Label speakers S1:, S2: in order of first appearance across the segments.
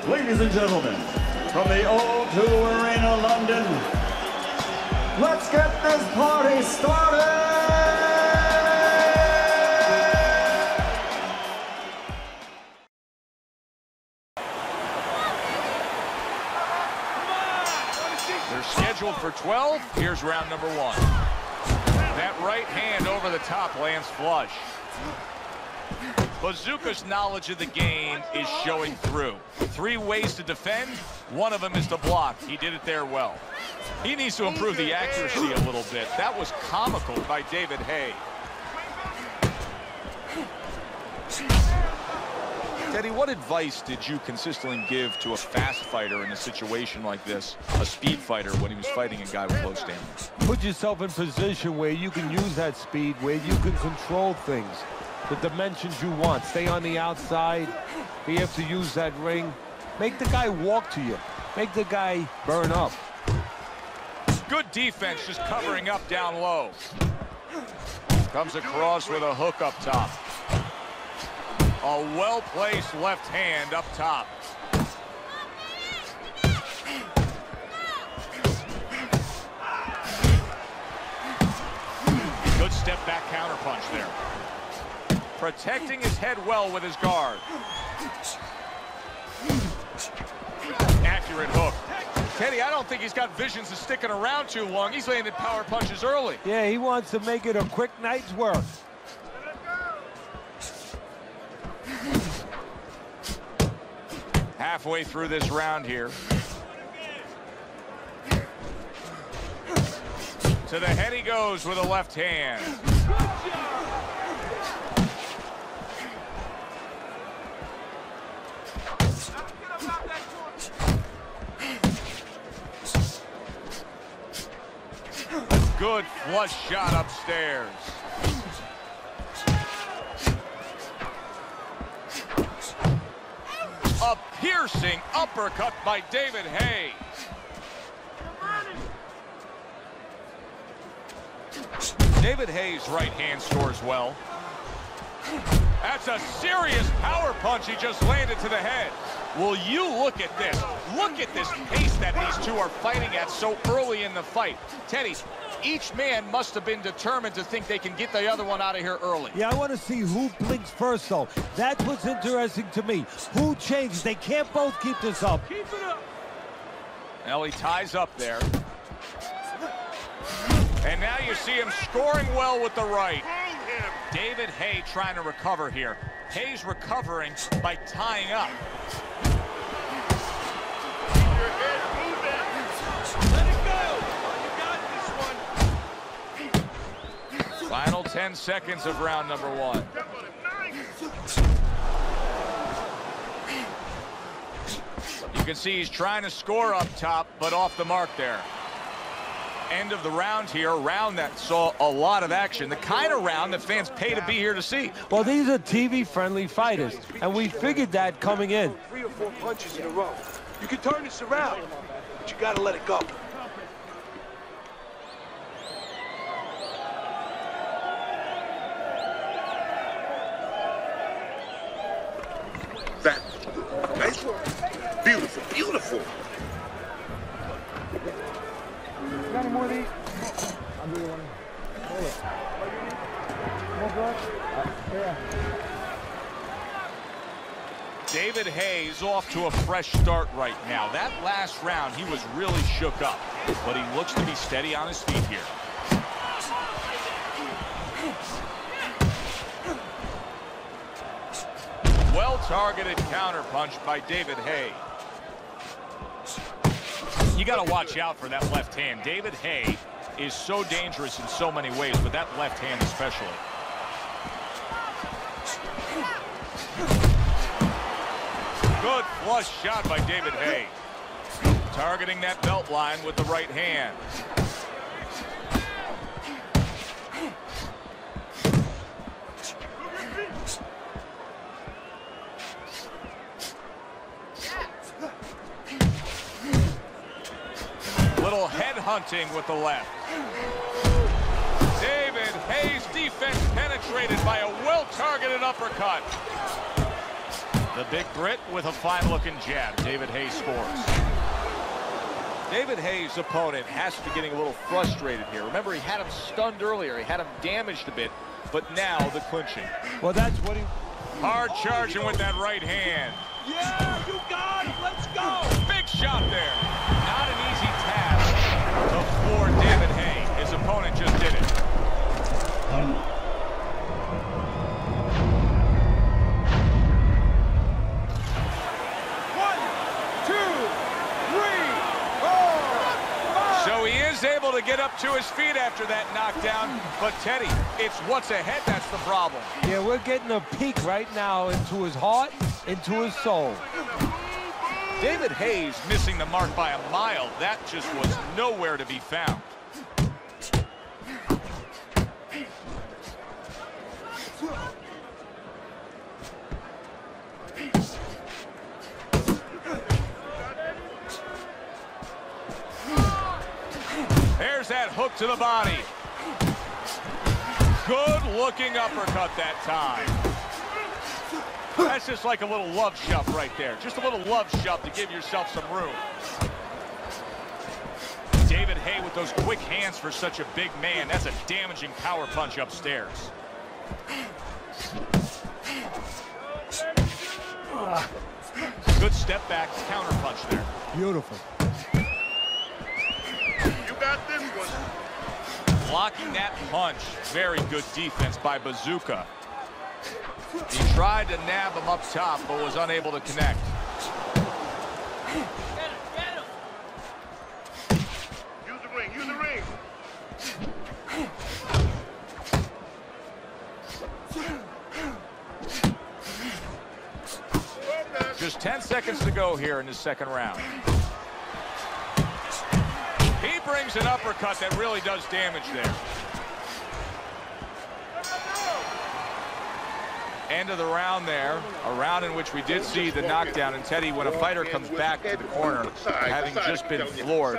S1: Ladies and gentlemen, from the O2 Arena, London, let's get this party started!
S2: They're scheduled for 12. Here's round number 1. That right hand over the top lands flush. Bazooka's knowledge of the game is showing through. 3 ways to defend. One of them is to block. He did it there well. He needs to improve the accuracy a little bit. That was comical by David Haye. Teddy, what advice did you consistently give to a fast fighter in a situation like this, a speed fighter, when he was fighting a guy with low stamina?
S3: Put yourself in position where you can use that speed, where you can control things, the dimensions you want. Stay on the outside, be able to use that ring. Make the guy walk to you. Make the guy burn up.
S2: Good defense, just covering up down low. Comes across with a hook up top. A well-placed left hand up top. Good step back counter punch there. Protecting his head well with his guard. Accurate hook. Teddy, I don't think he's got visions of sticking around too long. He's landing power punches early.
S3: Yeah, he wants to make it a quick night's work.
S2: Halfway through this round here. To the head he goes with a left hand. A good flush shot upstairs. A piercing uppercut by David Haye. David Haye's right hand scores well. That's a serious power punch he just landed to the head. Will you look at this? Look at this pace that these two are fighting at so early in the fight. Teddy, each man must have been determined to think they can get the other one out of here early.
S3: Yeah, I want to see who blinks first, though. That's what's interesting to me. Who changes? They can't both keep this up.
S2: Keep it up. Well, he ties up there. And now you see him scoring well with the right. David Haye trying to recover here. Haye's recovering by tying up.
S4: Let it go. You got this one.
S2: Final 10 seconds of round number 1. You can see he's trying to score up top, but off the mark there. End of the round here, a round that saw a lot of action, the kind of round that fans pay to be here to see.
S3: Well, these are TV-friendly fighters, and we figured that coming in.
S4: 3 or 4 punches in a row. You can turn this around, but you gotta let it go.
S5: That nice work. Beautiful, beautiful.
S6: Got any more of these? I'll do one. Hold it. More blood? Yeah.
S2: David Haye's off to a fresh start right now. That last round, he was really shook up, but he looks to be steady on his feet here. Well-targeted counterpunch by David Haye. You got to watch out for that left hand. David Haye is so dangerous in so many ways, but that left hand especially. Good flush shot by David Haye. Targeting that belt line with the right hand. Little head hunting with the left. David Haye's defense penetrated by a well-targeted uppercut. The big Brit with a fine-looking jab. David Haye scores. David Haye's opponent has to be getting a little frustrated here. Remember, he had him stunned earlier. He had him damaged a bit, but now the clinching.
S3: Well, that's what he...
S2: Hard charging with that right hand.
S4: Yeah, you got it. Let's go.
S2: Big shot there. Not an easy task to floor David Haye. His opponent just did it. So he is able to get up to his feet after that knockdown. But, Teddy, it's what's ahead that's the problem.
S3: Yeah, we're getting a peek right now into his heart, into his soul.
S2: David Haye's missing the mark by a mile. That just was nowhere to be found. There's that hook to the body. Good-looking uppercut that time. That's just like a little love shove right there. Just a little love shove to give yourself some room. David Haye with those quick hands for such a big man. That's a damaging power punch upstairs. Good step back counter punch there.
S3: Beautiful.
S5: You got this one.
S2: Blocking that punch. Very good defense by Bazooka. He tried to nab him up top, but was unable to connect.
S5: Get him. Use the ring, use the ring.
S2: Just 10 seconds to go here in the second round. He brings an uppercut that really does damage there. End of the round there, a round in which we did see the knockdown. And Teddy, when a fighter comes back to the corner, having just been floored,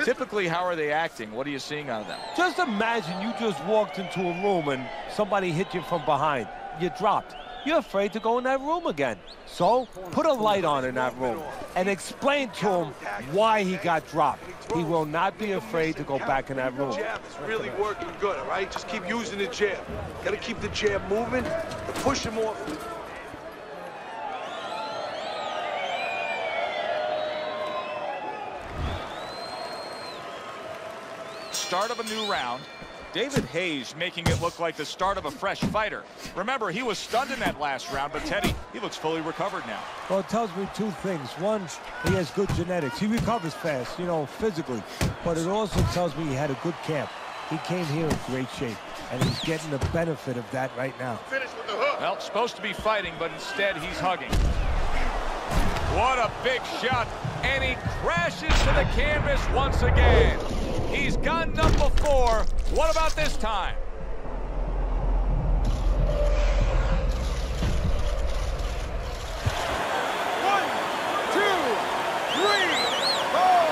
S2: typically how are they acting? What are you seeing out of them?
S3: Just imagine you just walked into a room and somebody hit you from behind. You dropped. You're afraid to go in that room again. So put a light on in that room and explain to him why he got dropped. He will not be afraid to go back in that room.
S4: The jab is really working good, all right? Just keep using the jab. Got to keep the jab moving to push him off.
S2: Start of a new round. David Haye's making it look like the start of a fresh fighter. Remember, he was stunned in that last round, but Teddy, he looks fully recovered now.
S3: Well, it tells me two things. One, he has good genetics. He recovers fast, you know, physically. But it also tells me he had a good camp. He came here in great shape, and he's getting the benefit of that right now.
S5: Finish with the hook.
S2: Well, supposed to be fighting, but instead he's hugging. What a big shot, and he crashes to the canvas once again. He's gotten up before. What about this time?
S1: One, two, three, four,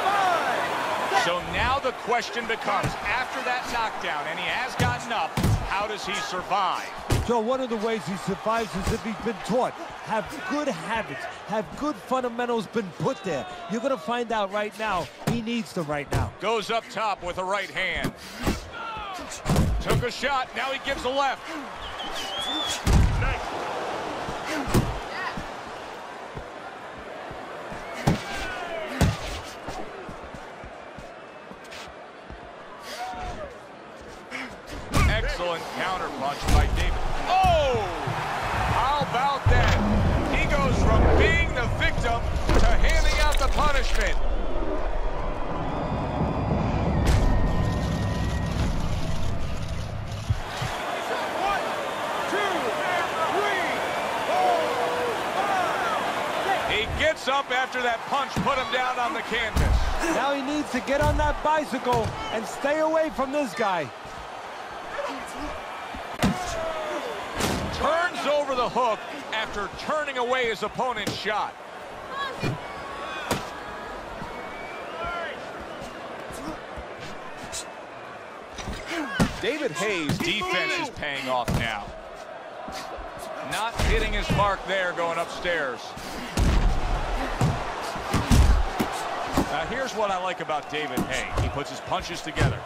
S1: five.
S2: So now the question becomes, after that knockdown, and he has gotten up, how does he survive?
S3: So one of the ways he survives is if he's been taught. Have good habits, have good fundamentals been put there. You're going to find out right now he needs them right now.
S2: Goes up top with a right hand. Took a shot, now he gives a left. Excellent counter punch by David. Oh! How about that? He goes from being the victim to handing out the punishment.
S1: One, two, three,
S2: gets up after that punch put him down on the canvas.
S3: Now he needs to get on that bicycle and stay away from this guy.
S2: Turns over the hook after turning away his opponent's shot. David Haye's defense is paying off now. Not hitting his mark there going upstairs. Now here's what I like about David Haye. He puts his punches together.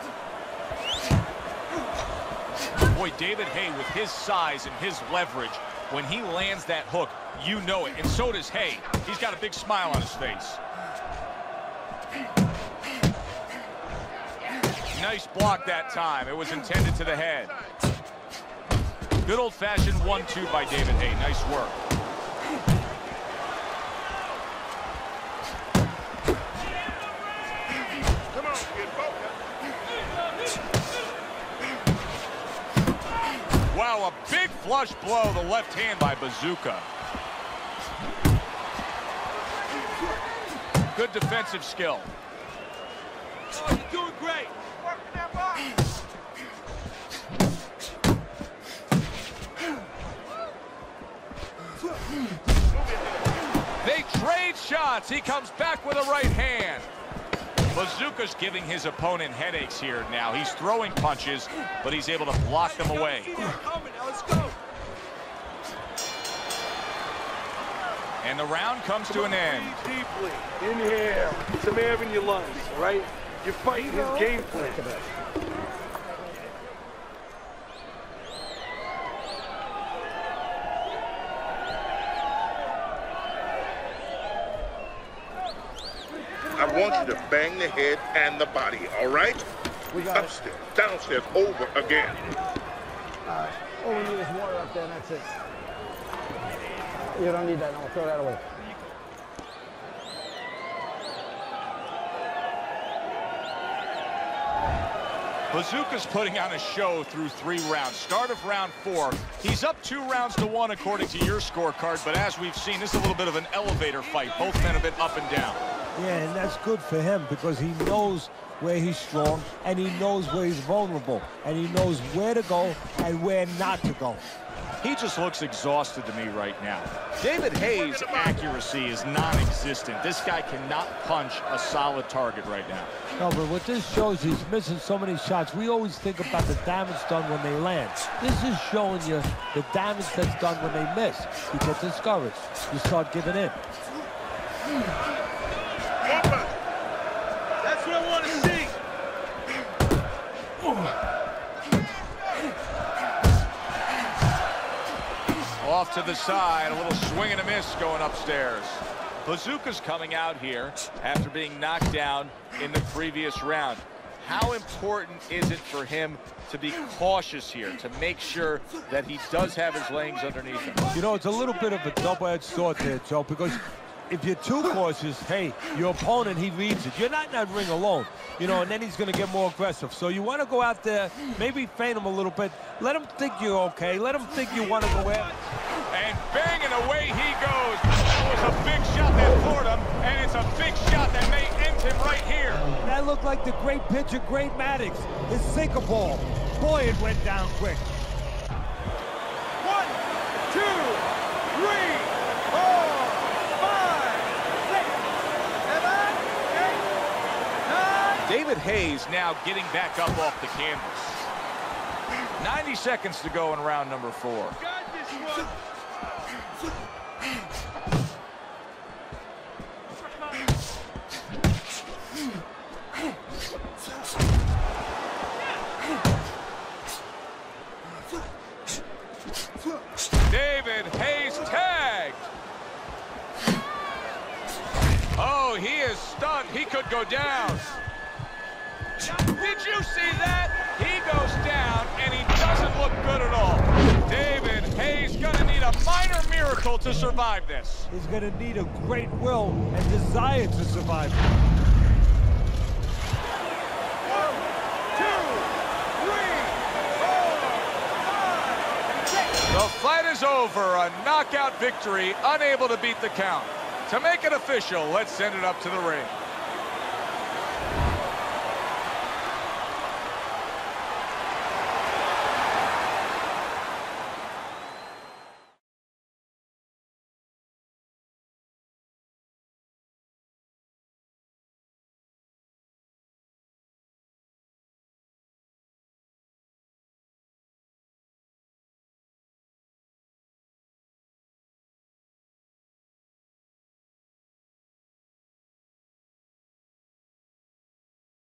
S2: Boy, David Haye with his size and his leverage, when he lands that hook, you know it. And so does Haye. He's got a big smile on his face. Nice block that time. It was intended to the head. Good old-fashioned 1-2 by David Haye. Nice work.
S5: Come on, kid, focus.
S2: Wow, a big flush blow, the left hand by Bazooka. Good defensive skill.
S5: Oh, you're doing great. Working that box.
S2: They trade shots. He comes back with a right hand. Bazooka's giving his opponent headaches here now. He's throwing punches, but he's able to block them away.
S5: Now let's go.
S2: And the round comes to an end.
S4: Breathe deeply. Inhale. Some air in your lungs, all right? You're fighting his game plan.
S5: I want you to bang the head and the body, all right?
S6: We got it.
S5: Upstairs, downstairs, over again.
S6: All we need is water up there, and that's it. You don't need that. No, throw that away.
S2: Bazooka's putting on a show through 3 rounds. Start of round 4. He's up 2 rounds to 1 according to your scorecard, but as we've seen, this is a little bit of an elevator fight. Both men have been up and down.
S3: Yeah, and that's good for him because he knows where he's strong and he knows where he's vulnerable and he knows where to go and where not to go.
S2: He just looks exhausted to me right now. David Haye's accuracy is non-existent. This guy cannot punch a solid target right now.
S3: No, but what this shows, he's missing so many shots. We always think about the damage done when they land. This is showing you the damage that's done when they miss. You get discouraged. You start giving in.
S5: That's what I want to see.
S2: Off to the side, a little swing and a miss going upstairs. Bazooka's coming out here after being knocked down in the previous round. How important is it for him to be cautious here, to make sure that he does have his legs underneath him?
S3: You know, it's a little bit of a double-edged sword there, Joe, because if you're too cautious, hey, your opponent, he reads it. You're not in that ring alone, you know, and then he's going to get more aggressive. So you want to go out there, maybe feint him a little bit. Let him think you're okay. Let him think you want to go in.
S2: And banging away he goes. That was a big shot that floored him, and it's a big shot that may end him right here.
S3: That looked like the great pitcher, Great Maddox, his sinker ball. Boy, it went down quick.
S4: 1, 2, 3, 4, 5, 6, 7, 8, 9.
S2: David Haye's now getting back up off the canvas. 90 seconds to go in round number 4.
S5: Got this one.
S2: David Haye's tagged. Oh, he is stunned. He could go down. Did you see that? He goes down, and he doesn't look good at all. David Haye's gonna need a minor miracle to survive this.
S3: He's going to need a great will and desire to survive.
S4: 1, 2, 3, 4, 5, 6.
S2: The fight is over. A knockout victory, unable to beat the count. To make it official, let's send it up to the ring.